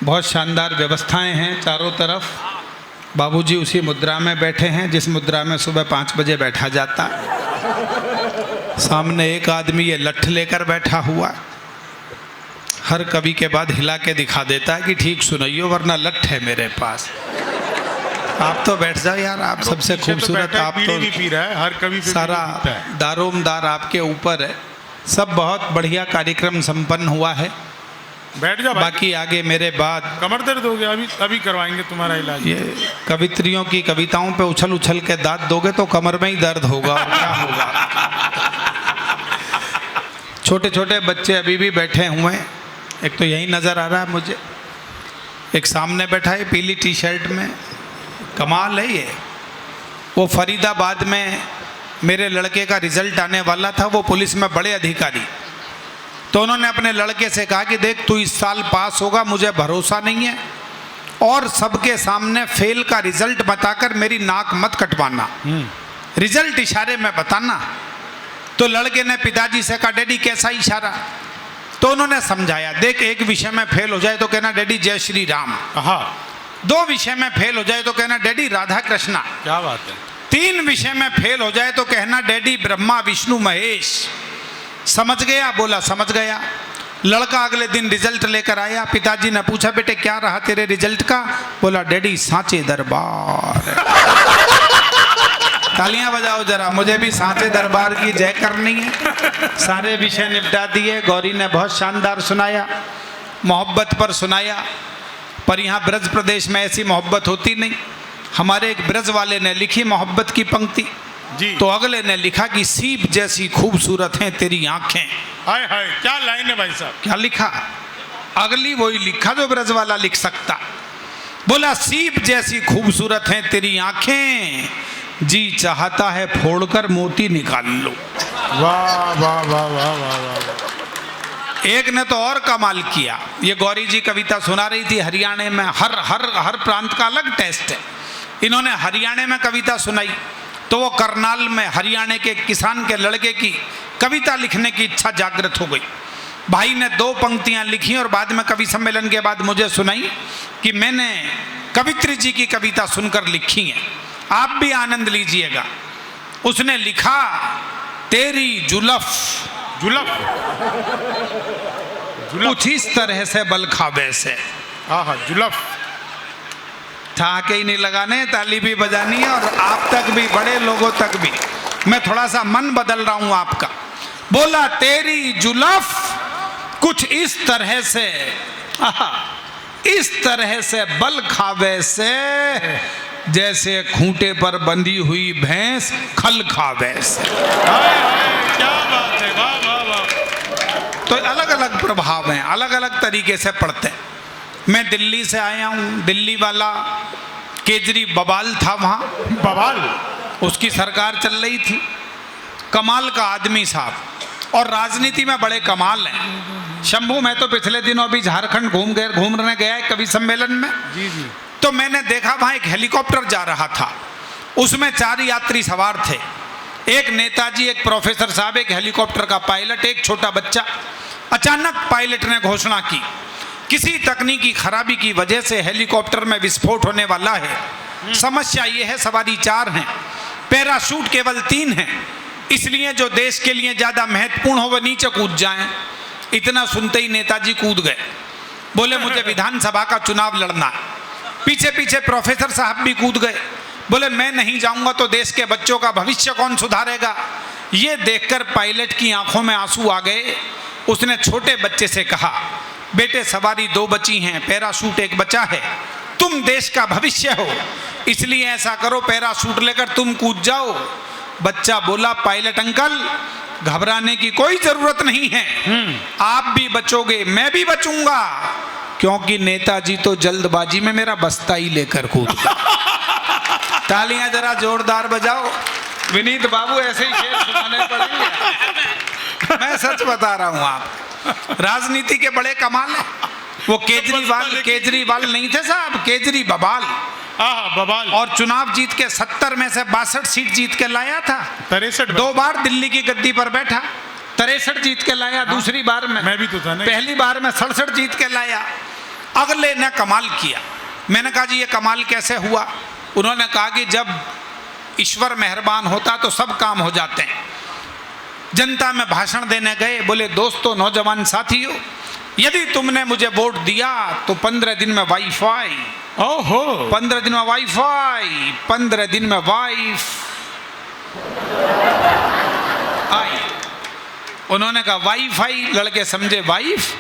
बहुत शानदार व्यवस्थाएं हैं चारों तरफ। बाबूजी उसी मुद्रा में बैठे हैं जिस मुद्रा में सुबह 5 बजे बैठा जाता। सामने एक आदमी ये लठ लेकर बैठा हुआ, हर कवि के बाद हिला के दिखा देता है कि ठीक सुनाइयो वरना लठ है मेरे पास। आप तो बैठ जाओ यार, आप सबसे खूबसूरत, आप तो पी रहा है, हर कवि सारा दारोमदार आपके ऊपर है। सब बहुत बढ़िया कार्यक्रम संपन्न हुआ है। बैठ जा। बाकी आगे मेरे बाद कमर दर्द हो गया, अभी करवाएंगे तुम्हारा इलाज। ये कवित्रियों की कविताओं पे उछल उछल के दांत दोगे तो कमर में ही दर्द होगा और क्या होगा। छोटे छोटे बच्चे अभी भी बैठे हुए हैं। एक तो यही नज़र आ रहा है मुझे, एक सामने बैठा है पीली टी शर्ट में, कमाल है ये। वो फरीदाबाद में मेरे लड़के का रिजल्ट आने वाला था, वो पुलिस में बड़े अधिकारी, तो उन्होंने अपने लड़के से कहा कि देख तू इस साल पास होगा, मुझे भरोसा नहीं है, और सबके सामने फेल का रिजल्ट बताकर मेरी नाक मत कटवाना, रिजल्ट इशारे में बताना। तो लड़के ने पिताजी से कहा डैडी कैसा इशारा? तो उन्होंने समझाया, देख एक विषय में फेल हो जाए तो कहना डैडी जय श्री राम, 2 विषय में फेल हो जाए तो कहना डैडी राधा कृष्णा, क्या बात है, 3 विषय में फेल हो जाए तो कहना डैडी ब्रह्मा विष्णु महेश। समझ गया? बोला समझ गया। लड़का अगले दिन रिजल्ट लेकर आया, पिताजी ने पूछा बेटे क्या रहा तेरे रिजल्ट का? बोला डैडी सांचे दरबार। तालियां बजाओ जरा, मुझे भी सांचे दरबार की जय करनी है। सारे विषय निपटा दिए। गौरी ने बहुत शानदार सुनाया, मोहब्बत पर सुनाया, पर यहाँ ब्रज प्रदेश में ऐसी मोहब्बत होती नहीं। हमारे एक ब्रज वाले ने लिखी मोहब्बत की पंक्ति जी, तो अगले ने लिखा कि सीप जैसी खूबसूरत हैं तेरी आंखें। हाय हाय क्या लाइन है भाई साहब। क्या लिखा? अगली वही लिखा जो ब्रज वाला लिख सकता। बोला सीप जैसी खूबसूरत हैं तेरी आंखें, जी चाहता है फोड़कर मोती निकाल लो। वाह वाह वाह वाह वाह वाह। एक ने तो और कमाल किया, ये गौरी जी कविता सुना रही थी हरियाणा में, हर प्रांत का अलग टेस्ट है। इन्होंने हरियाणा में कविता सुनाई तो वो करनाल में हरियाणा के किसान के लड़के की कविता लिखने की इच्छा जागृत हो गई। भाई ने 2 पंक्तियां लिखी और बाद में कवि सम्मेलन के बाद मुझे सुनाई कि मैंने कवित्री जी की कविता सुनकर लिखी है, आप भी आनंद लीजिएगा। उसने लिखा तेरी जुलफ जुलफ कुछ इस तरह से बल खावे से। हाँ जुलफ, ठहाके ही नहीं लगाने, ताली भी बजानी है, और आप तक भी, बड़े लोगों तक भी। मैं थोड़ा सा मन बदल रहा हूं आपका। बोला तेरी जुलफ कुछ इस तरह से, इस तरह से बल खावे से, जैसे खूंटे पर बंधी हुई भैंस खल खावे से। क्या बात है, वाह वाह वाह। तो अलग अलग प्रभाव हैं, अलग अलग तरीके से पढ़ते हैं। मैं दिल्ली से आया हूँ, दिल्ली वाला केजरी बबाल था वहाँ, बवाल, उसकी सरकार चल रही थी। कमाल का आदमी साहब, और राजनीति में बड़े कमाल हैं। शंभू मैं तो पिछले दिनों अभी झारखंड घूमने गया है कवि सम्मेलन में। जी जी। तो मैंने देखा वहाँ एक हेलीकॉप्टर जा रहा था, उसमें 4 यात्री सवार थे, एक नेताजी, एक प्रोफेसर साहब, एक हेलीकॉप्टर का पायलट, एक छोटा बच्चा। अचानक पायलट ने घोषणा की किसी तकनीकी खराबी की वजह से हेलीकॉप्टर में विस्फोट होने वाला है। समस्या यह है सवारी 4 हैं, पैराशूट केवल 3 हैं, इसलिए जो देश के लिए ज्यादा महत्वपूर्ण हो वह नीचे कूद जाएं। इतना सुनते ही नेताजी कूद गए, बोले मुझे विधानसभा का चुनाव लड़ना है। पीछे पीछे प्रोफेसर साहब भी कूद गए, बोले मैं नहीं जाऊंगा तो देश के बच्चों का भविष्य कौन सुधारेगा। ये देखकर पायलट की आंखों में आंसू आ गए। उसने छोटे बच्चे से कहा बेटे सवारी 2 बची हैं, पैराशूट 1 बचा है, तुम देश का भविष्य हो, इसलिए ऐसा करो पैराशूट लेकर तुम कूद जाओ। बच्चा बोला पायलट अंकल घबराने की कोई जरूरत नहीं है, आप भी बचोगे, मैं भी बचूंगा, क्योंकि नेताजी तो जल्दबाजी में मेरा बस्ता ही लेकर कूद गया। तालियां जरा जोरदार बजाओ। विनीत बाबू ऐसे ही शेर सुनाने पड़ेंगे। मैं सच बता रहा हूं, आप राजनीति के बड़े कमाल है। वो केजरीवाल नहीं थे साहब, केजरी बबाल। बवाल। और चुनाव जीत के 70 में से 62 सीट जीत के लाया था। 63 2 बार दिल्ली की गद्दी पर बैठा, 63 जीत के लाया। दूसरी बार में मैं भी तो था ना। पहली बार में 67 जीत के लाया। अगले ने कमाल किया। मैंने कहा जी ये कमाल कैसे हुआ? उन्होंने कहा कि जब ईश्वर मेहरबान होता तो सब काम हो जाते हैं। जनता में भाषण देने गए, बोले दोस्तों, नौजवान साथियों, यदि तुमने मुझे वोट दिया तो 15 दिन में वाईफाई, ओहो, 15 दिन में वाईफाई, 15 दिन में वाइफ आई। उन्होंने कहा वाईफाई, लड़के समझे वाइफ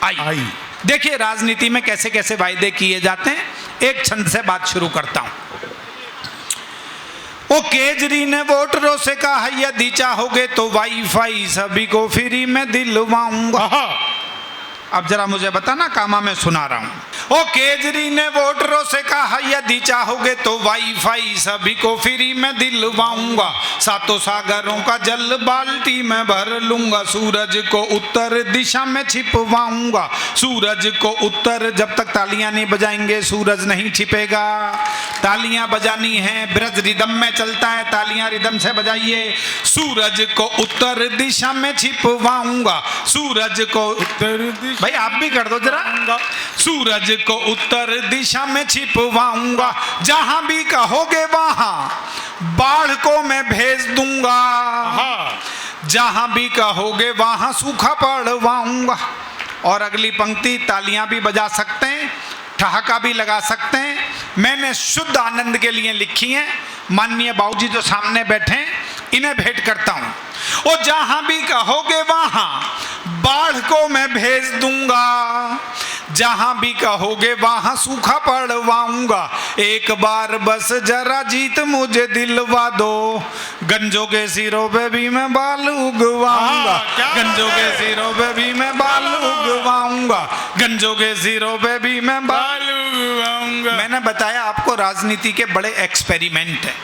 आई। देखिए राजनीति में कैसे कैसे वायदे किए जाते हैं। एक छंद से बात शुरू करता हूं। ओ केजरी ने वोटरों से कहा यदि चाहोगे तो वाईफाई सभी को फ्री में दिलवाऊंगा। अब जरा मुझे बताना, कामा मैं सुना रहा हूं। ओ केजरी ने वोटरों से कहा यदि चाहोगे तो वाईफाई सभी को फ्री में दिलवाऊंगा। सातों सागरों का जल बाल्टी में भर लूंगा। सूरज को उत्तर दिशा में छिपवाऊंगा। सूरज को उत्तर, जब तक तालियां नहीं बजाएंगे सूरज नहीं छिपेगा। तालियां बजानी है, ब्रज रिदम में चलता है, तालियां रिदम से बजाइए। सूरज को उत्तर दिशा में छिपवाऊंगा। सूरज को उत्तर दिशा, भाई आप भी कर दो जरा। सूरज को उत्तर दिशा में छिपवाऊंगा। जहां भी कहोगे वहां बाढ़ को मैं भेज दूंगा। जहां भी कहोगे वहां सूखा पड़वाऊंगा। और अगली पंक्ति तालियां भी बजा सकते हैं, ठहाका भी लगा सकते हैं। मैंने शुद्ध आनंद के लिए लिखी है। माननीय बाबूजी जो सामने बैठे इन्हें भेंट करता हूं। ओ जहां भी कहोगे वहां बाढ़ को मैं भेज दूंगा। जहां भी कहोगे वहां सूखा पड़वाऊंगा। एक बार बस जरा जीत मुझे दिलवा दो। गंजों के सिरों पे भी मैं बाल उगवाऊंगा। गंजों के सिरों पे भी मैं बाल उगवाऊंगा। गंजों के सिरों पे भी मैं बाल उगवाऊंगा। मैंने बताया आपको राजनीति के बड़े एक्सपेरिमेंट है।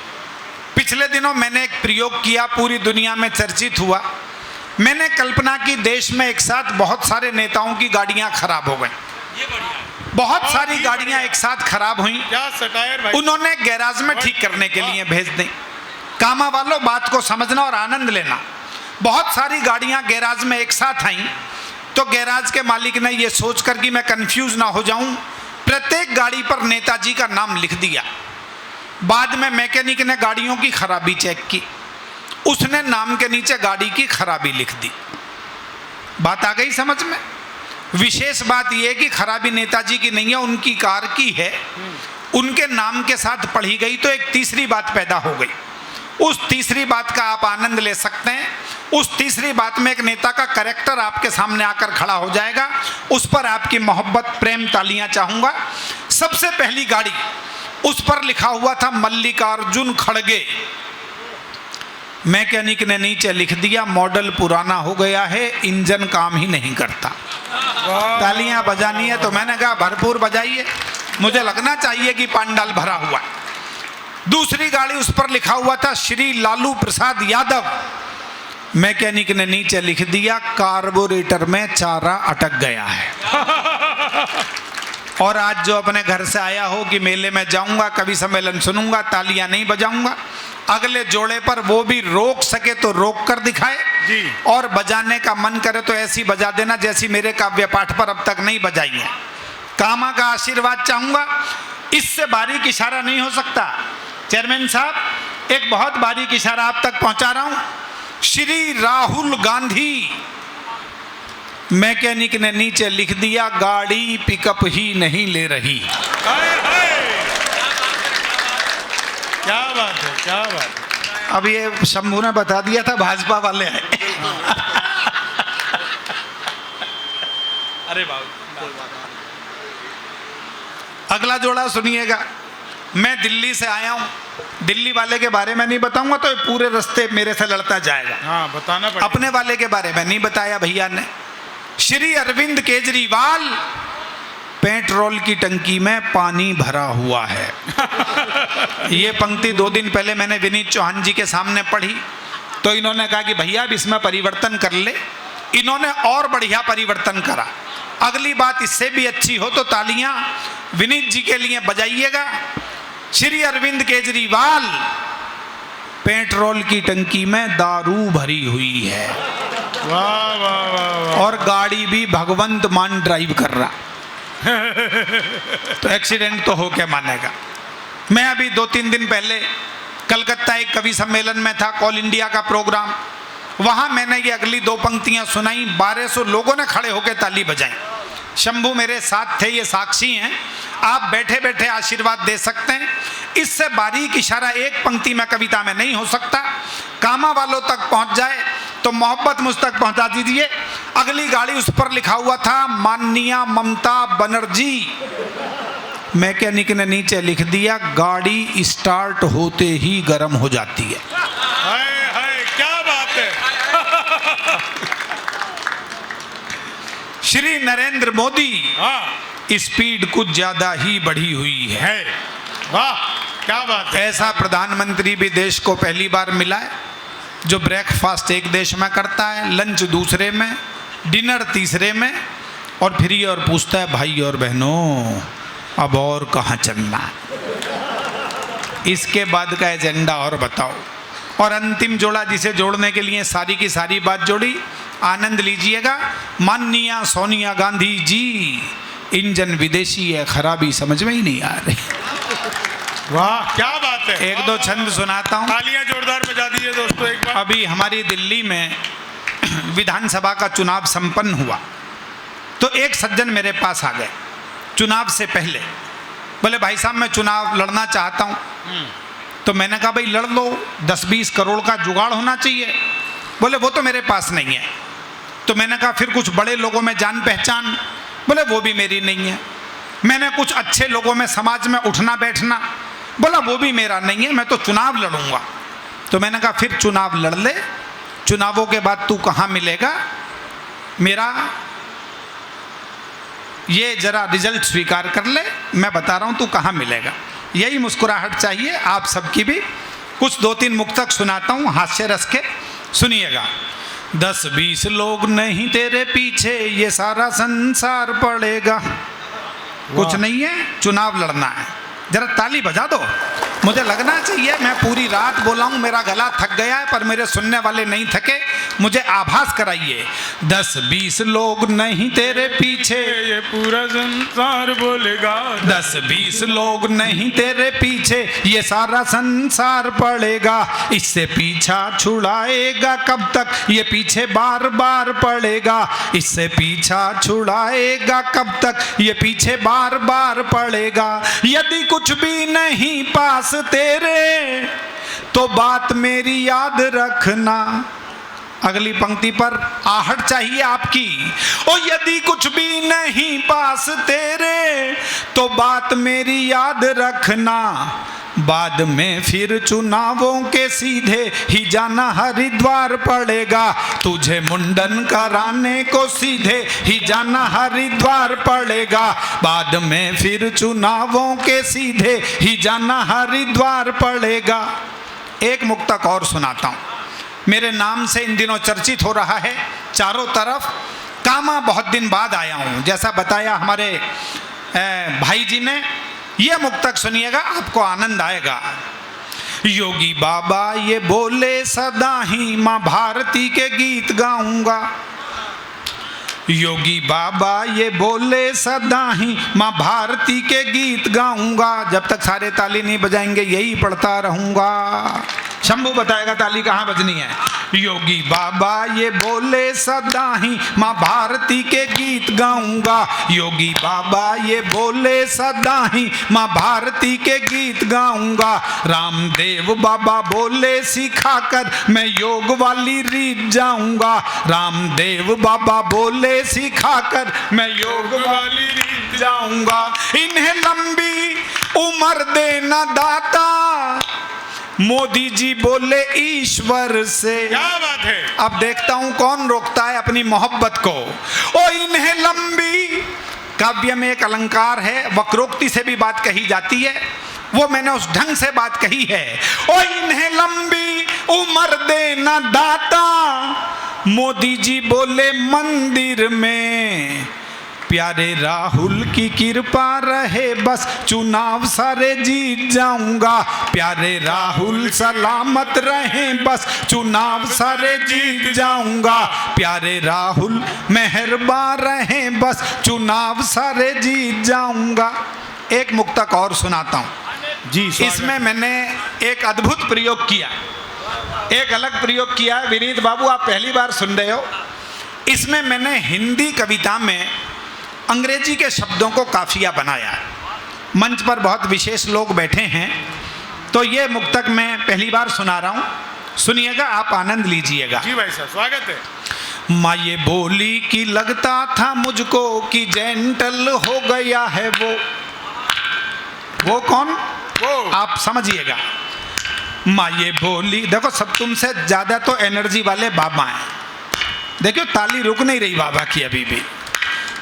पिछले दिनों मैंने एक प्रयोग किया, पूरी दुनिया में चर्चित हुआ। मैंने कल्पना की देश में एक साथ बहुत सारे नेताओं की गाड़ियां खराब हो गई। बहुत सारी गाड़ियां एक साथ खराब हुई। उन्होंने गैराज में ठीक करने के लिए भेज दी। कामा वालों, बात को समझना और आनंद लेना। बहुत सारी गाड़ियां गैराज में एक साथ आई तो गैराज के मालिक ने यह सोचकर कि मैं कंफ्यूज ना हो जाऊं, प्रत्येक गाड़ी पर नेताजी का नाम लिख दिया। बाद में मैकेनिक ने गाड़ियों की खराबी चेक की, उसने नाम के नीचे गाड़ी की खराबी लिख दी। बात आ गई समझ में? विशेष बात यह है कि खराबी नेताजी की नहीं है, उनकी कार की है। उनके नाम के साथ पढ़ी गई तो एक तीसरी बात पैदा हो गई। उस तीसरी बात का आप आनंद ले सकते हैं। उस तीसरी बात में एक नेता का कैरेक्टर आपके सामने आकर खड़ा हो जाएगा। उस पर आपकी मोहब्बत, प्रेम, तालियां चाहूंगा। सबसे पहली गाड़ी, उस पर लिखा हुआ था मल्लिकार्जुन खड़गे। मैकेनिक ने नीचे लिख दिया मॉडल पुराना हो गया है, इंजन काम ही नहीं करता। तालियां बजानी है तो मैंने कहा भरपूर बजाइए, मुझे लगना चाहिए कि पांडाल भरा हुआ है। दूसरी गाड़ी, उस पर लिखा हुआ था श्री लालू प्रसाद यादव। मैकेनिक ने नीचे लिख दिया कार्बोरेटर में चारा अटक गया है। और आज जो अपने घर से आया हो कि मेले में जाऊंगा, कवि सम्मेलन सुनूंगा, तालियां नहीं बजाऊंगा, अगले जोड़े पर वो भी रोक सके तो रोक कर दिखाए जी। और बजाने का मन करे तो ऐसी बजा देना जैसी मेरे काव्य पाठ पर अब तक नहीं बजाई है। कामा का आशीर्वाद चाहूंगा। इससे बारीक इशारा नहीं हो सकता। चेयरमैन साहब, एक बहुत बारीक इशारा आप तक पहुंचा रहा हूं। श्री राहुल गांधी। मैकेनिक ने नीचे लिख दिया गाड़ी पिकअप ही नहीं ले रही। क्या बात है, क्या बात है। अब ये शंभू ने बता दिया था, भाजपा वाले आए। अरे बाबू, अगला जोड़ा सुनिएगा। मैं दिल्ली से आया हूं। दिल्ली वाले के बारे में नहीं बताऊंगा तो पूरे रास्ते मेरे से लड़ता जाएगा। हाँ, बताना पड़ेगा। अपने वाले के बारे में नहीं बताया भैया ने। श्री अरविंद केजरीवाल, पेट्रोल की टंकी में पानी भरा हुआ है। ये पंक्ति 2 दिन पहले मैंने विनीत चौहान जी के सामने पढ़ी तो इन्होंने कहा कि भैया अब इसमें परिवर्तन कर ले। इन्होंने और बढ़िया परिवर्तन करा। अगली बात इससे भी अच्छी हो तो तालियां विनीत जी के लिए बजाइएगा। श्री अरविंद केजरीवाल, पेट्रोल की टंकी में दारू भरी हुई है। वाह वाह वाह वाह। और गाड़ी भी भगवंत मान ड्राइव कर रहा। तो एक्सीडेंट तो हो क्या मानेगा। मैं अभी 2-3 दिन पहले कलकत्ता एक कवि सम्मेलन में था, ऑल इंडिया का प्रोग्राम। वहां मैंने ये अगली 2 पंक्तियां सुनाई, 1200 लोगों ने खड़े होकर ताली बजाई। शंभू मेरे साथ थे, ये साक्षी हैं। आप बैठे बैठे आशीर्वाद दे सकते हैं। इससे बारीक इशारा एक पंक्ति में कविता में नहीं हो सकता। कामा वालों तक पहुंच जाए तो मोहब्बत मुझ तक पहुंचा दीजिए। अगली गाड़ी उस पर लिखा हुआ था माननीय ममता बनर्जी। मैकेनिक ने नीचे लिख दिया गाड़ी स्टार्ट होते ही गर्म हो जाती है। हाय हाय क्या बात है। श्री नरेंद्र मोदी हाँ स्पीड कुछ ज्यादा ही बढ़ी हुई है। वाह क्या बात है। ऐसा प्रधानमंत्री भी देश को पहली बार मिला है जो ब्रेकफास्ट एक देश में करता है, लंच दूसरे में, डिनर तीसरे में, और फिर ये और पूछता है भाई और बहनों अब और कहाँ चलना है, इसके बाद का एजेंडा और बताओ। और अंतिम जोड़ा जिसे जोड़ने के लिए सारी की सारी बात जोड़ी, आनंद लीजिएगा। माननीय सोनिया गांधी जी, इंजन विदेशी है, खराबी समझ में ही नहीं आ रही। वाह क्या बात है। एक दो छंद सुनाता हूँ। तालियां जोरदार बजा दीजिए दोस्तों एक बार। अभी हमारी दिल्ली में विधानसभा का चुनाव संपन्न हुआ तो एक सज्जन मेरे पास आ गए चुनाव से पहले। बोले भाई साहब मैं चुनाव लड़ना चाहता हूँ। तो मैंने कहा भाई लड़ लो, 10-20 करोड़ का जुगाड़ होना चाहिए। बोले वो तो मेरे पास नहीं है। तो मैंने कहा फिर कुछ बड़े लोगों में जान पहचान। बोले वो भी मेरी नहीं है। मैंने कुछ अच्छे लोगों में समाज में उठना बैठना। बोला वो भी मेरा नहीं है, मैं तो चुनाव लड़ूंगा। तो मैंने कहा फिर चुनाव लड़ ले, चुनावों के बाद तू कहाँ मिलेगा, मेरा ये जरा रिजल्ट स्वीकार कर ले, मैं बता रहा हूँ तू कहाँ मिलेगा। यही मुस्कुराहट चाहिए आप सबकी भी। कुछ 2-3 मुक्तक सुनाता हूँ हास्य रस के, सुनिएगा। 10-20 लोग नहीं तेरे पीछे ये सारा संसार पड़ेगा। कुछ नहीं है, चुनाव लड़ना है। जरा ताली बजा दो। मुझे लगना चाहिए मैं पूरी रात बोला हूँ, मेरा गला थक गया है, पर मेरे सुनने वाले नहीं थके। मुझे आभास कराइए। 10-20 लोग नहीं तेरे पीछे ये पूरा संसार बोलेगा। 10-20 लोग नहीं तेरे पीछे ये सारा संसार पड़ेगा। इससे पीछा छुड़ाएगा कब तक, ये पीछे बार बार पड़ेगा। इससे पीछा छुड़ाएगा कब तक, ये पीछे बार बार पड़ेगा। यदि कुछ भी नहीं पास तेरे तो बात मेरी याद रखना। अगली पंक्ति पर आहट चाहिए आपकी। ओ यदि कुछ भी नहीं पास तेरे तो बात मेरी याद रखना। बाद में फिर चुनावों के सीधे ही जाना हरिद्वार पड़ेगा। तुझे मुंडन कराने को सीधे ही जाना हरिद्वार पड़ेगा। बाद में फिर चुनावों के सीधे ही जाना हरिद्वार पड़ेगा। एक मुक्तक और सुनाता हूँ। मेरे नाम से इन दिनों चर्चित हो रहा है चारों तरफ। कामा बहुत दिन बाद आया हूँ, जैसा बताया हमारे भाई जी ने। ये मुक्तक सुनिएगा, आपको आनंद आएगा। योगी बाबा ये बोले सदा ही माँ भारती के गीत गाऊंगा। योगी बाबा ये बोले सदा ही माँ भारती के गीत गाऊंगा। जब तक सारे ताली नहीं बजाएंगे यही पढ़ता रहूंगा। शंभू बताएगा ताली कहाँ बजनी है। योगी बाबा ये बोले सदा ही माँ भारती के गीत गाऊंगा। योगी बाबा ये बोले सदा ही माँ भारती के गीत गाऊंगा। रामदेव बाबा बोले सिखाकर मैं योग वाली रीत जाऊंगा। रामदेव बाबा बोले सिखाकर मैं योग वाली रीत जाऊंगा। इन्हें लंबी उम्र देना दाता, मोदी जी बोले ईश्वर से। क्या बात है। अब देखता हूं कौन रोकता है अपनी मोहब्बत को। ओ इन्हें लंबी, काव्य में एक अलंकार है, वक्रोक्ति से भी बात कही जाती है, वो मैंने उस ढंग से बात कही है। ओ इन्हें लंबी उम्र देना दाता, मोदी जी बोले मंदिर में प्यारे राहुल की कृपा रहे बस चुनाव सारे जीत जाऊंगा, प्यारे राहुल सलामत रहे बस चुनाव सारे जीत जाऊंगा, प्यारे राहुल मेहरबान रहे बस चुनाव सारे जीत जाऊंगा। एक मुक्तक और सुनाता हूं जी। इसमें मैंने एक अद्भुत प्रयोग किया, एक अलग प्रयोग किया है। विनीत बाबू आप पहली बार सुन रहे हो। इसमें मैंने हिंदी कविता में अंग्रेजी के शब्दों को काफिया बनाया है। मंच पर बहुत विशेष लोग बैठे हैं, तो ये मुक्तक मैं पहली बार सुना रहा हूं, सुनिएगा, आप आनंद लीजिएगा। जी भाई साहब स्वागत है। माँ ये बोली कि लगता था मुझको कि जेंटल हो गया है वो कौन, वो आप समझिएगा। माँ ये बोली, देखो सब तुमसे ज्यादा तो एनर्जी वाले बाबा हैं, देखो ताली रुक नहीं रही बाबा की अभी भी।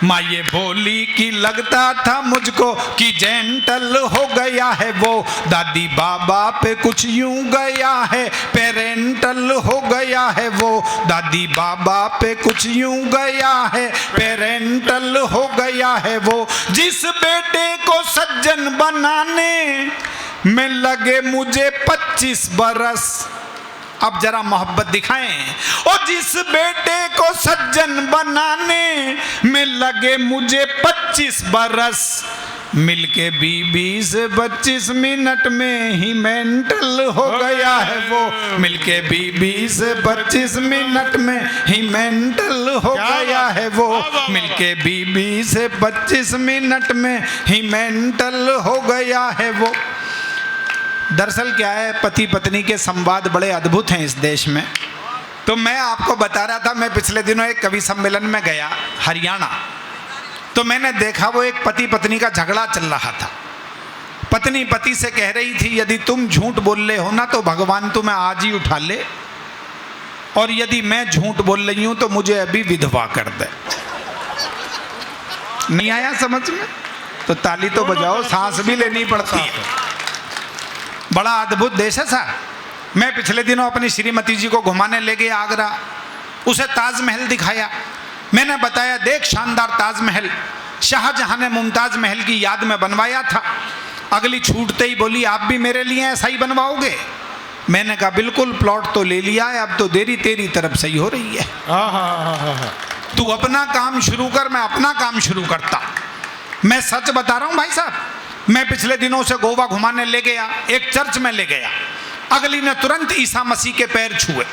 माँ ये बोली कि लगता था मुझको कि जेंटल हो गया है वो, दादी बाबा पे कुछ यूं गया है, पेरेंटल हो गया है वो, दादी बाबा पे कुछ यूं गया है, पेरेंटल हो गया है वो। जिस बेटे को सज्जन बनाने में लगे मुझे 25 बरस, अब जरा मोहब्बत दिखाएं। और जिस बेटे को सज्जन बनाने में लगे मुझे 25 बरस, मिलके बीबी से 25 मिनट में ही मेंटल हो गया है वो, मिलके बीबी से 25 मिनट में ही मेंटल हो गया है वो, मिलके बीबी से 25 मिनट में ही मेंटल हो गया है वो। दरअसल क्या है, पति पत्नी के संवाद बड़े अद्भुत हैं इस देश में। तो मैं आपको बता रहा था, मैं पिछले दिनों एक कवि सम्मेलन में गया हरियाणा, तो मैंने देखा वो एक पति पत्नी का झगड़ा चल रहा था। पत्नी पति से कह रही थी यदि तुम झूठ बोल रहे हो ना तो भगवान तुम्हें आज ही उठा ले, और यदि मैं झूठ बोल रही हूं तो मुझे अभी विधवा कर दे। नहीं आया समझ में? तो ताली तो बजाओ, सांस भी लेनी पड़ती है। बड़ा अद्भुत देश है साहब। मैं पिछले दिनों अपनी श्रीमती जी को घुमाने ले गया आगरा, उसे ताजमहल दिखाया। मैंने बताया देख शानदार ताजमहल, शाहजहां ने मुमताज महल की याद में बनवाया था। अगली छूटते ही बोली आप भी मेरे लिए ऐसा ही बनवाओगे? मैंने कहा बिल्कुल, प्लॉट तो ले लिया है, अब तो देरी तेरी तरफ से ही हो रही है। तू अपना काम शुरू कर, मैं अपना काम शुरू करता। मैं सच बता रहा हूं भाई साहब, मैं पिछले दिनों से गोवा घुमाने ले गया, एक चर्च में ले गया। अगली ने तुरंत ईसा मसीह के पैर छुए।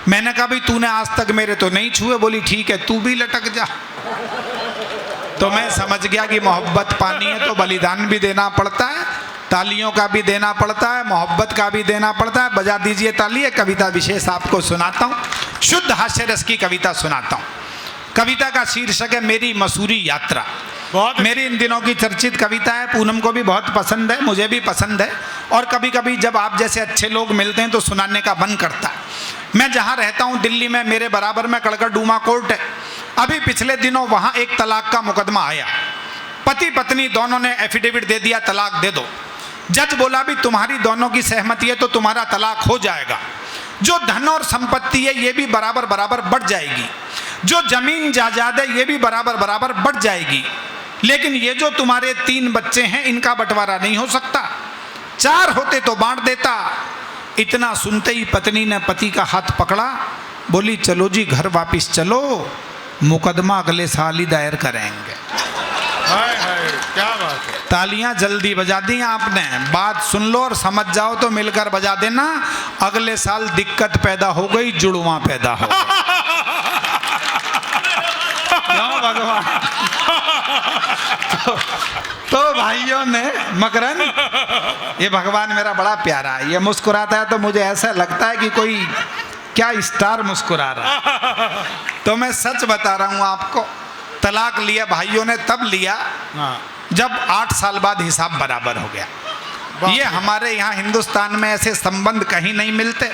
मैंने कहा भाई तूने आज तक मेरे तो नहीं छुए। बोली ठीक है तू भी लटक जा। तो मैं समझ गया कि मोहब्बत पानी है तो बलिदान भी देना पड़ता है, तालियों का भी देना पड़ता है, मोहब्बत का भी देना पड़ता है। बजा दीजिए ताली। एक कविता विशेष आपको सुनाता हूँ, शुद्ध हास्य रस की कविता सुनाता हूँ। कविता का शीर्षक है मेरी मसूरी यात्रा। मेरी इन दिनों की चर्चित कविता है, पूनम को भी बहुत पसंद है, मुझे भी पसंद है, और कभी कभी जब आप जैसे अच्छे लोग मिलते हैं तो सुनाने का मन करता है। मैं जहाँ रहता हूँ दिल्ली में, मेरे बराबर में कड़कड़ डूमा कोर्ट है। अभी पिछले दिनों वहाँ एक तलाक का मुकदमा आया। पति पत्नी दोनों ने एफिडेविट दे दिया तलाक दे दो। जज बोला भी तुम्हारी दोनों की सहमति है तो तुम्हारा तलाक हो जाएगा। जो धन और संपत्ति है ये भी बराबर बराबर बढ़ जाएगी, जो जमीन जायदाद है ये भी बराबर बराबर बढ़ जाएगी, लेकिन ये जो तुम्हारे 3 बच्चे हैं इनका बंटवारा नहीं हो सकता। 4 होते तो बांट देता। इतना सुनते ही पत्नी ने पति का हाथ पकड़ा, बोली चलो जी घर वापिस चलो, मुकदमा अगले साल ही दायर करेंगे। हाय हाय क्या बात है। तालियां जल्दी बजा दी आपने। बात सुन लो और समझ जाओ तो मिलकर बजा देना। अगले साल दिक्कत पैदा हो गई, जुड़वा पैदा हो गया। क्यों भगवान? तो भाइयों ने मकरन, ये भगवान मेरा बड़ा प्यारा है, ये मुस्कुराता है तो मुझे ऐसा लगता है कि कोई क्या स्टार मुस्कुरा रहा है। तो मैं सच बता रहा हूं आपको, तलाक लिया भाइयों ने तब लिया जब 8 साल बाद हिसाब बराबर हो गया। ये हमारे यहाँ हिंदुस्तान में ऐसे संबंध कहीं नहीं मिलते।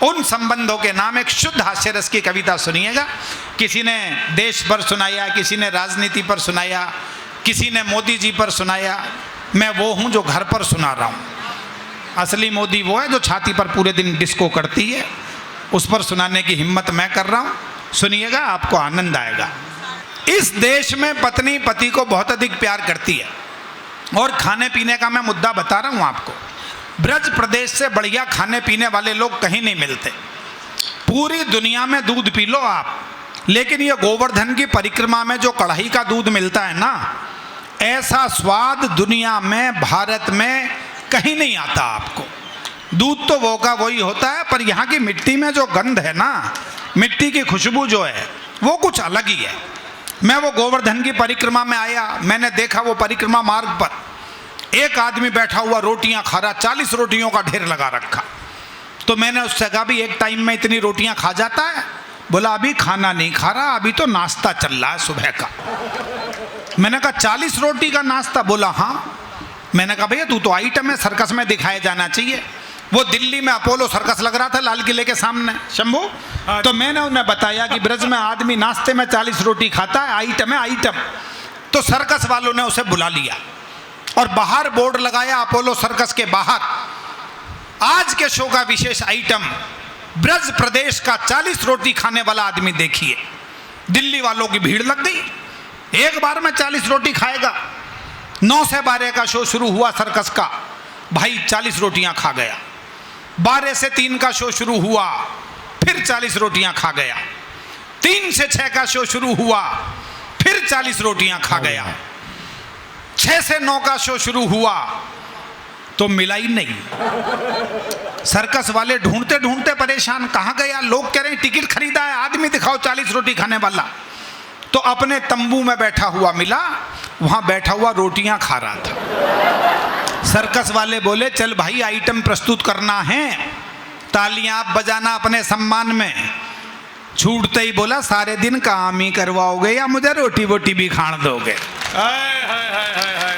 उन संबंधों के नाम एक शुद्ध हास्य रस की कविता सुनिएगा। किसी ने देश पर सुनाया, किसी ने राजनीति पर सुनाया, किसी ने मोदी जी पर सुनाया। मैं वो हूँ जो घर पर सुना रहा हूँ। असली मोदी वो है जो छाती पर पूरे दिन डिस्को करती है, उस पर सुनाने की हिम्मत मैं कर रहा हूँ। सुनिएगा, आपको आनंद आएगा। इस देश में पत्नी पति को बहुत अधिक प्यार करती है। और खाने पीने का मैं मुद्दा बता रहा हूं आपको, ब्रज प्रदेश से बढ़िया खाने पीने वाले लोग कहीं नहीं मिलते। पूरी दुनिया में दूध पी लो आप, लेकिन ये गोवर्धन की परिक्रमा में जो कढ़ाई का दूध मिलता है ना, ऐसा स्वाद दुनिया में, भारत में कहीं नहीं आता आपको। दूध तो वो का वही होता है, पर यहाँ की मिट्टी में जो गंध है ना, मिट्टी की खुशबू जो है वो कुछ अलग ही है। मैं वो गोवर्धन की परिक्रमा में आया, मैंने देखा वो परिक्रमा मार्ग पर एक आदमी बैठा हुआ रोटियां खा रहा, 40 रोटियों का ढेर लगा रखा। तो मैंने उससे कहा भी एक टाइम में इतनी रोटियां खा जाता है? बोला अभी खाना नहीं खा रहा, अभी तो नाश्ता चल रहा है सुबह का। मैंने कहा 40 रोटी का नाश्ता? बोला हाँ। मैंने कहा भैया तू तो आइटम है, सर्कस में दिखाया जाना चाहिए। वो दिल्ली में अपोलो सर्कस लग रहा था लाल किले के सामने, शंभू। तो मैंने उन्हें बताया कि ब्रज में आदमी नाश्ते में 40 रोटी खाता है, आइटम है आइटम। तो सर्कस वालों ने उसे बुला लिया और बाहर बोर्ड लगाया अपोलो सर्कस के बाहर, आज के शो का विशेष आइटम ब्रज प्रदेश का 40 रोटी खाने वाला आदमी देखिए। दिल्ली वालों की भीड़ लग गई, एक बार में 40 रोटी खाएगा। 9 से 12 का शो शुरू हुआ सर्कस का, भाई 40 रोटियां खा गया। 12 से 3 का शो शुरू हुआ, फिर 40 रोटियां खा गया। 3 से 6 का शो शुरू हुआ, फिर 40 रोटियां खा गया। 6 से 9 का शो शुरू हुआ तो मिला ही नहीं। सर्कस वाले ढूंढते ढूंढते परेशान, कहाँ गया? लोग कह रहे हैं टिकट खरीदा है, आदमी दिखाओ 40 रोटी खाने वाला। तो अपने तंबू में बैठा हुआ मिला, वहां बैठा हुआ रोटियां खा रहा था। सर्कस वाले बोले चल भाई आइटम प्रस्तुत करना है, तालियां आप बजाना अपने सम्मान में। छूटते ही बोला सारे दिन काम ही करवाओगे या मुझे रोटी वोटी भी खाण दोगे? हाय हाय हाय हाय हाय।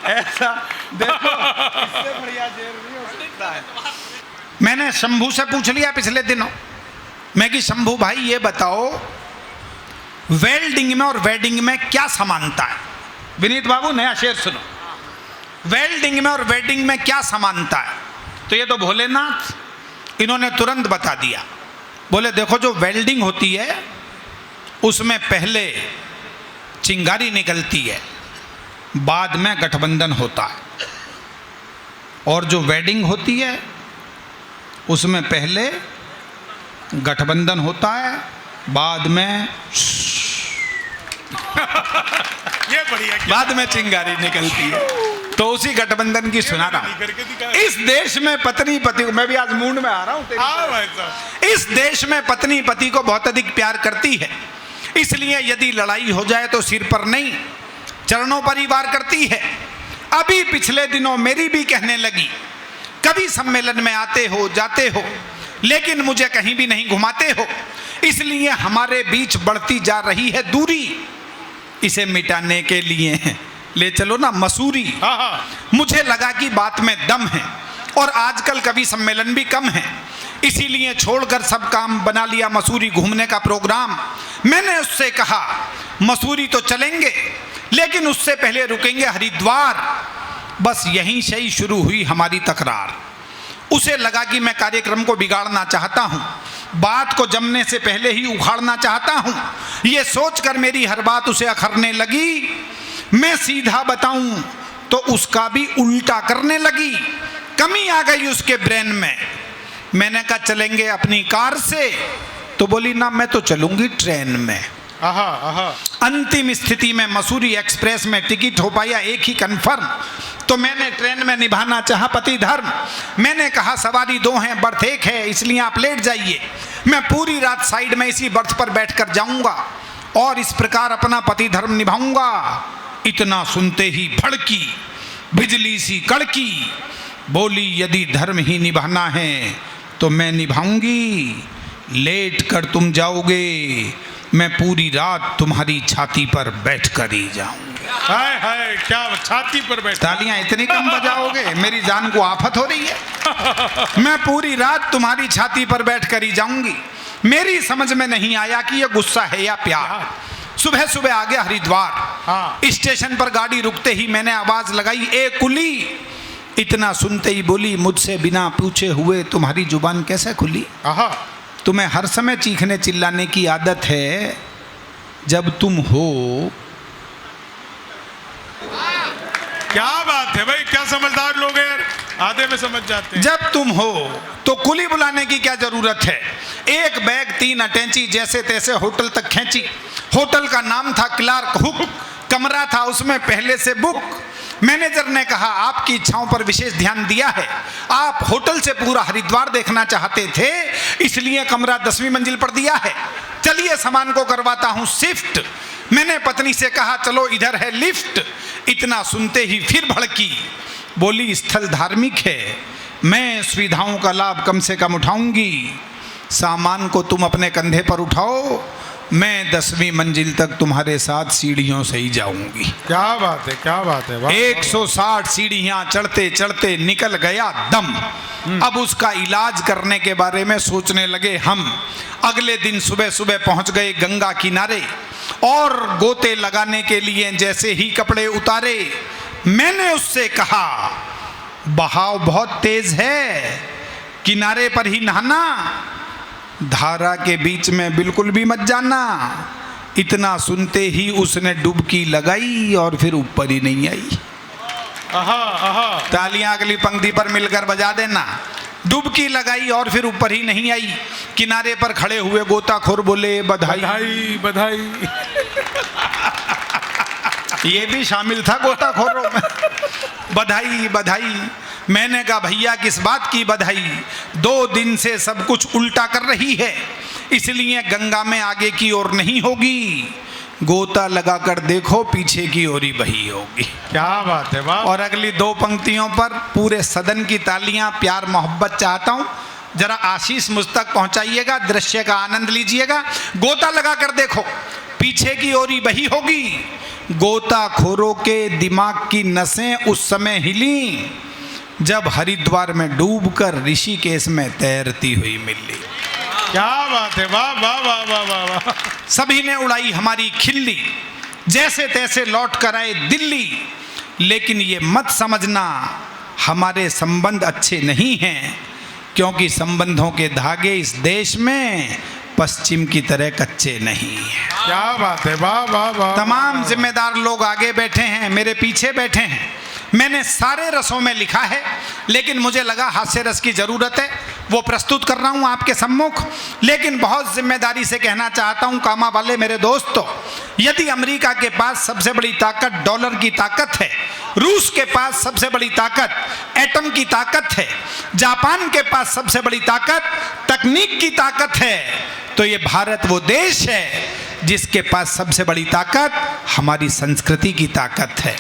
ऐसा देखो, इससे बढ़िया जेल नहीं हो सकता है। मैंने शंभू से पूछ लिया पिछले दिनों, मैं कि शंभू भाई ये बताओ वेल्डिंग में और वेडिंग में क्या समानता है? विनीत बाबू नया शेर सुनो, वेल्डिंग में और वेडिंग में क्या समानता है? तो ये तो भोलेनाथ, इन्होंने तुरंत बता दिया। बोले देखो जो वेल्डिंग होती है उसमें पहले चिंगारी निकलती है, बाद में गठबंधन होता है। और जो वेडिंग होती है उसमें पहले गठबंधन होता है, बाद में ये बढ़िया, बाद में चिंगारी निकलती है। तो उसी गठबंधन की सुना रहा। इस देश में पत्नी पति को, मैं भी आज मूड में आ रहा हूं, इस देश में पत्नी पति को बहुत अधिक प्यार करती है। इसलिए यदि लड़ाई हो जाए तो सिर पर नहीं, चरणों पर ही वार करती है। अभी पिछले दिनों मेरी भी कहने लगी, कभी सम्मेलन में आते हो जाते हो लेकिन मुझे कहीं भी नहीं घुमाते हो, इसलिए हमारे बीच बढ़ती जा रही है दूरी। इसे मिटाने के लिए ले चलो ना मसूरी। मुझे लगा कि बात में दम है और आजकल कभी सम्मेलन भी कम है, इसीलिए छोड़कर सब काम बना लिया मसूरी घूमने का प्रोग्राम। मैंने उससे कहा मसूरी तो चलेंगे लेकिन उससे पहले रुकेंगे हरिद्वार। बस यहीं से ही शुरू हुई हमारी तकरार। उसे लगा कि मैं कार्यक्रम को बिगाड़ना चाहता हूं, बात को जमने से पहले ही उखाड़ना चाहता हूं। यह सोचकर मेरी हर बात उसे अखरने लगी। मैं सीधा बताऊं तो उसका भी उल्टा करने लगी। कमी आ गई उसके ब्रेन में। मैंने कहा चलेंगे अपनी कार से, तो बोली ना मैं तो चलूंगी ट्रेन में। अंतिम स्थिति में मसूरी एक्सप्रेस में टिकट हो पाया एक ही कंफर्म, तो मैंने ट्रेन में निभाना चाहा पति धर्म। मैंने कहा सवारी 2 हैं, बर्थ 1 है, इसलिए आप लेट जाइए, मैं पूरी रात साइड में इसी बर्थ पर बैठकर जाऊंगा और इस प्रकार अपना पति धर्म निभाऊंगा। इतना सुनते ही भड़की, बिजली सी कड़की, बोली यदि धर्म ही निभाना है तो मैं निभाऊंगी, लेट कर तुम जाओगे, मैं पूरी रात तुम्हारी छाती पर बैठ कर ही जाऊंगी। हाय हाय, क्या छाती पर बैठ। तालियां इतनी कम बजाओगे, मेरी जान को आफत हो रही है। मैं पूरी रात तुम्हारी छाती पर बैठ कर ही जाऊंगी। मेरी समझ में नहीं आया कि यह गुस्सा है या प्यार। सुबह सुबह आ गया हरिद्वार। स्टेशन पर गाड़ी रुकते ही मैंने आवाज लगाई, ए कुली। इतना सुनते ही बोली मुझसे बिना पूछे हुए तुम्हारी जुबान कैसे खुली? तुम्हें हर समय चीखने चिल्लाने की आदत है, जब तुम हो। क्या बात है भाई, क्या समझदार लोग हैं यार, आधे में समझ जाते हैं। जब तुम हो तो कुली बुलाने की क्या जरूरत है। एक बैग 3 अटैची जैसे तैसे होटल तक खींची। होटल का नाम था क्लार्क हुक, कमरा था उसमें पहले से बुक। मैनेजर ने कहा आपकी इच्छाओं पर विशेष ध्यान दिया है, आप होटल से पूरा हरिद्वार देखना चाहते थे, इसलिए कमरा 10वीं मंजिल पर दिया है। चलिए सामान को करवाता हूं शिफ्ट। मैंने पत्नी से कहा चलो इधर है लिफ्ट। इतना सुनते ही फिर भड़की, बोली स्थल धार्मिक है, मैं सुविधाओं का लाभ कम से कम उठाऊंगी। सामान को तुम अपने कंधे पर उठाओ, मैं 10वीं मंजिल तक तुम्हारे साथ सीढ़ियों से ही जाऊंगी। क्या बात है, क्या बात है। 160 सीढ़ियां चढ़ते चढ़ते निकल गया दम। अब उसका इलाज करने के बारे में सोचने लगे हम। अगले दिन सुबह सुबह पहुंच गए गंगा किनारे और गोते लगाने के लिए जैसे ही कपड़े उतारे, मैंने उससे कहा बहाव बहुत तेज है, किनारे पर ही नहाना, धारा के बीच में बिल्कुल भी मत जाना। इतना सुनते ही उसने डुबकी लगाई और फिर ऊपर ही नहीं आई। आहा आहा। तालियां अगली पंक्ति पर मिलकर बजा देना। डुबकी लगाई और फिर ऊपर ही नहीं आई। किनारे पर खड़े हुए गोताखोर बोले बधाई बधाई बधाई। ये भी शामिल था गोताखोरों में। बधाई बधाई। मैंने कहा भैया किस बात की बधाई, 2 दिन से सब कुछ उल्टा कर रही है, इसलिए गंगा में आगे की ओर नहीं होगी, गोता लगाकर देखो पीछे की ओर ही बही होगी। क्या बात है, वाह। और अगली 2 पंक्तियों पर पूरे सदन की तालियां, प्यार मोहब्बत चाहता हूं, जरा आशीष मुझ तक पहुंचाइएगा, दृश्य का आनंद लीजिएगा। गोता लगाकर देखो पीछे की ओर ही बही होगी। गोताखोरों के दिमाग की नसें उस समय हिली जब हरिद्वार में डूबकर ऋषिकेश में तैरती हुई मिली। क्या बात है, वाह वाह वाह वाह वाह वाह। सभी ने उड़ाई हमारी खिल्ली, जैसे तैसे लौट कर आए दिल्ली। लेकिन ये मत समझना हमारे संबंध अच्छे नहीं हैं, क्योंकि संबंधों के धागे इस देश में पश्चिम की तरह कच्चे नहीं हैं। क्या बात है, वाह वाह वाह। तमाम जिम्मेदार लोग आगे बैठे हैं, मेरे पीछे बैठे हैं। मैंने सारे रसों में लिखा है, लेकिन मुझे लगा हास्य रस की जरूरत है, वो प्रस्तुत कर रहा हूं आपके सम्मुख। लेकिन बहुत जिम्मेदारी से कहना चाहता हूं कामा वाले मेरे दोस्तों, यदि अमेरिका के पास सबसे बड़ी ताकत डॉलर की ताकत है, रूस के पास सबसे बड़ी ताकत एटम की ताकत है, जापान के पास सबसे बड़ी ताकत तकनीक की ताकत है, तो ये भारत वो देश है जिसके पास सबसे बड़ी ताकत हमारी संस्कृति की ताकत है,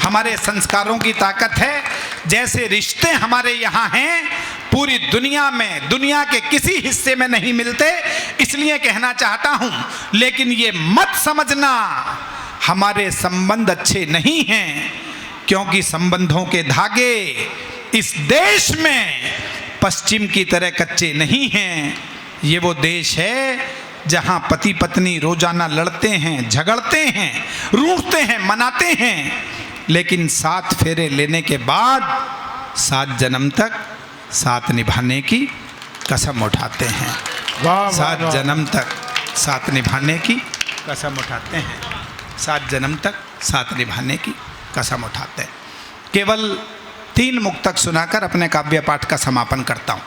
हमारे संस्कारों की ताकत है। जैसे रिश्ते हमारे यहाँ हैं, पूरी दुनिया में दुनिया के किसी हिस्से में नहीं मिलते, इसलिए कहना चाहता हूं। लेकिन ये मत समझना हमारे संबंध अच्छे नहीं हैं, क्योंकि संबंधों के धागे इस देश में पश्चिम की तरह कच्चे नहीं हैं। ये वो देश है जहां पति पत्नी रोजाना लड़ते हैं, झगड़ते हैं, रूठते हैं, मनाते हैं, लेकिन 7 फेरे लेने के बाद 7 जन्म तक साथ निभाने की कसम उठाते हैं। 7 जन्म तक साथ निभाने की कसम उठाते हैं। 7 जन्म तक साथ निभाने की कसम उठाते हैं। केवल 3 मुक्तक सुनाकर अपने काव्य पाठ का समापन करता हूँ।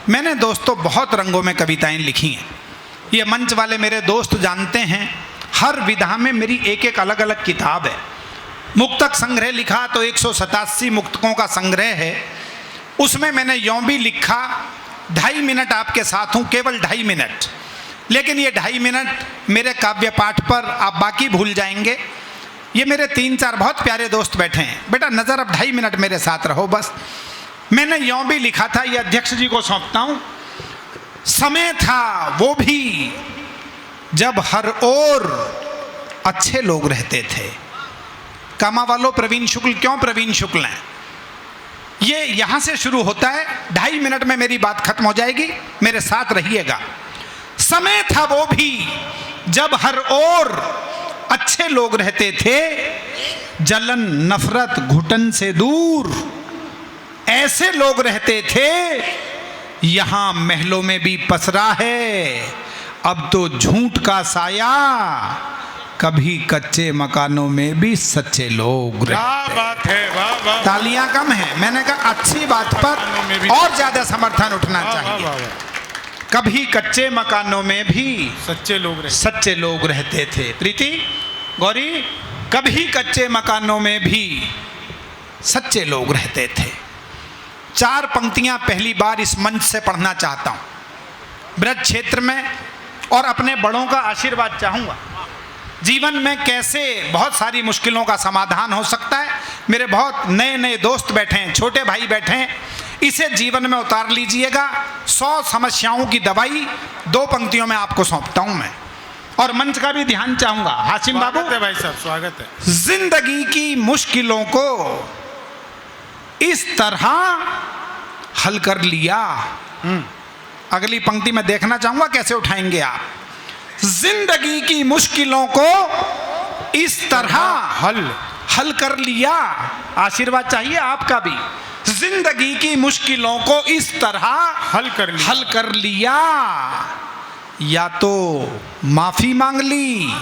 मैंने दोस्तों बहुत रंगों में कविताएं लिखी हैं, ये मंच वाले मेरे दोस्त जानते हैं। हर विधा में मेरी एक एक अलग अलग किताब है। मुक्तक संग्रह लिखा तो 187 मुक्तकों का संग्रह है। उसमें मैंने यों भी लिखा 2.5 मिनट आपके साथ हूँ, केवल 2.5 मिनट। लेकिन ये 2.5 मिनट मेरे काव्य पाठ पर आप बाकी भूल जाएंगे। ये मेरे 3-4 बहुत प्यारे दोस्त बैठे हैं, बेटा नज़र अब 2.5 मिनट मेरे साथ रहो बस। मैंने यों भी लिखा था, ये अध्यक्ष जी को सौंपता हूँ। समय था वो भी जब हर ओर अच्छे लोग रहते थे। कामा वालों प्रवीण शुक्ल, क्यों प्रवीण शुक्ल हैं? ये यहां से शुरू होता है, 2.5 मिनट में मेरी बात खत्म हो जाएगी, मेरे साथ रहिएगा। समय था वो भी जब हर ओर अच्छे लोग रहते थे, जलन नफरत घुटन से दूर ऐसे लोग रहते थे यहाँ महलों में भी पसरा है अब तो झूठ का साया, कभी कच्चे मकानों में भी सच्चे लोग क्या रहते। बात है, वाह वाह तालियां कम है, मैंने कहा अच्छी बात पर और ज्यादा समर्थन उठना वाह, वाह, चाहिए। वाह, वाह। कभी कच्चे मकानों में भी सच्चे लोग रहे। सच्चे लोग रहते थे। प्रीति, गौरी, कभी कच्चे मकानों में भी सच्चे लोग रहते थे। 4 पंक्तियां पहली बार इस मंच से पढ़ना चाहता हूं ब्रज क्षेत्र में, और अपने बड़ों का आशीर्वाद चाहूंगा। जीवन में कैसे बहुत सारी मुश्किलों का समाधान हो सकता है। मेरे बहुत नए नए दोस्त बैठे हैं, छोटे भाई बैठे हैं, इसे जीवन में उतार लीजिएगा। 100 समस्याओं की दवाई 2 पंक्तियों में आपको सौंपता हूं मैं, और मंच का भी ध्यान चाहूंगा। हाशिम बाबू, स्वागत है भाई साहब, स्वागत है। जिंदगी की मुश्किलों को इस तरह हल कर लिया। अगली पंक्ति में देखना चाहूंगा कैसे उठाएंगे आप। जिंदगी की मुश्किलों को इस तरह हल कर लिया। आशीर्वाद चाहिए आपका भी। जिंदगी की मुश्किलों को इस तरह हल कर लिया। या तो माफी मांग ली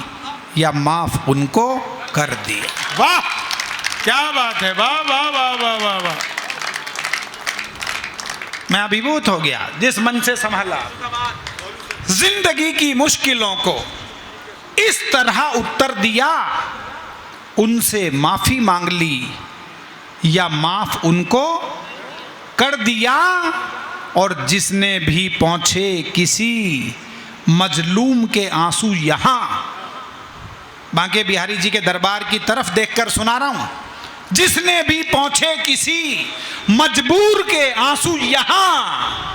या माफ उनको कर दिया। वाह, क्या बात है, वाह वाह वाह वाह वाह वाह। मैं अभिभूत हो गया जिस मन से संभाला। जिंदगी की मुश्किलों को इस तरह उत्तर दिया, उनसे माफी मांग ली या माफ उनको कर दिया। और जिसने भी पहुंचे किसी मजलूम के आंसू, यहां बांके बिहारी जी के दरबार की तरफ देखकर सुना रहा हूं, जिसने भी पहुंचे किसी मजबूर के आंसू, यहां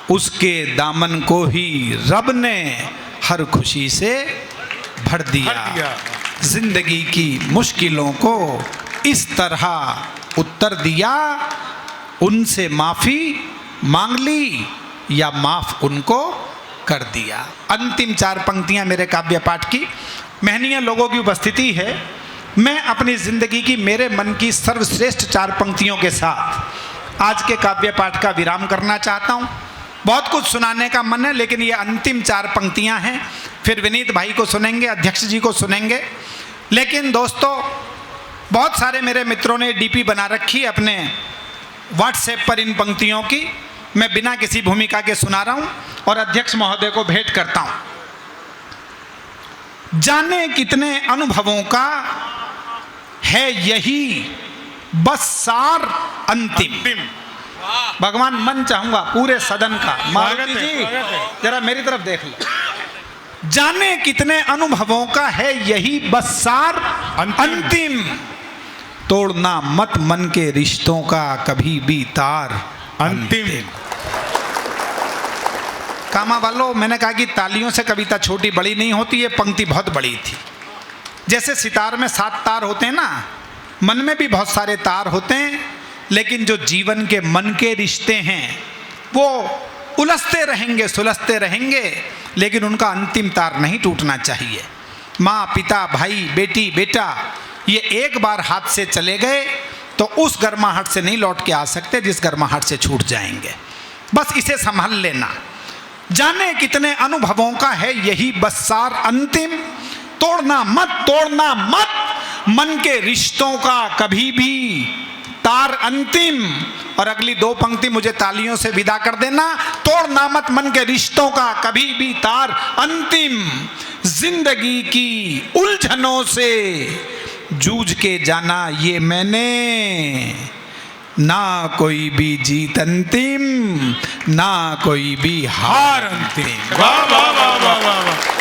उसके दामन को ही रब ने हर खुशी से भर दिया। जिंदगी की मुश्किलों को इस तरह उत्तर दिया, उनसे माफी मांग ली या माफ उनको कर दिया। अंतिम 4 पंक्तियां मेरे काव्य पाठ की। महनीय लोगों की उपस्थिति है। मैं अपनी जिंदगी की, मेरे मन की सर्वश्रेष्ठ 4 पंक्तियों के साथ आज के काव्य पाठ का विराम करना चाहता हूं। बहुत कुछ सुनाने का मन है, लेकिन ये अंतिम 4 पंक्तियां हैं। फिर विनीत भाई को सुनेंगे, अध्यक्ष जी को सुनेंगे। लेकिन दोस्तों, बहुत सारे मेरे मित्रों ने डीपी बना रखी अपने व्हाट्सएप पर इन पंक्तियों की। मैं बिना किसी भूमिका के सुना रहा हूं और अध्यक्ष महोदय को भेंट करता हूं। जाने कितने अनुभवों का है यही बस सार अंतिम। भगवान, मन चाहूंगा पूरे सदन का। मारुति जी जरा मेरी तरफ देख लो। जाने कितने अनुभवों का है यही बस सार अंतिम। तोड़ना मत मन के रिश्तों का कभी भी तार अंतिम। कामा वालों, मैंने कहा कि तालियों से कविता छोटी बड़ी नहीं होती। ये पंक्ति बहुत बड़ी थी। जैसे सितार में 7 तार होते हैं ना, मन में भी बहुत सारे तार होते हैं, लेकिन जो जीवन के मन के रिश्ते हैं वो उलझते रहेंगे, सुलझते रहेंगे, लेकिन उनका अंतिम तार नहीं टूटना चाहिए। माँ, पिता, भाई, बेटी, बेटा, ये एक बार हाथ से चले गए तो उस गर्माहट से नहीं लौट के आ सकते जिस गर्माहट से छूट जाएंगे। बस इसे संभाल लेना। जाने कितने अनुभवों का है यही बस सार अंतिम। तोड़ना मत मन के रिश्तों का कभी भी तार अंतिम। और अगली 2 पंक्ति मुझे तालियों से विदा कर देना। तोड़ना मत मन के रिश्तों का कभी भी तार अंतिम। जिंदगी की उलझनों से जूझ के जाना ये मैंने, ना कोई भी जीत अंतिम, ना कोई भी हार अंतिम। वाह वाह वाह वाह वाह वाह।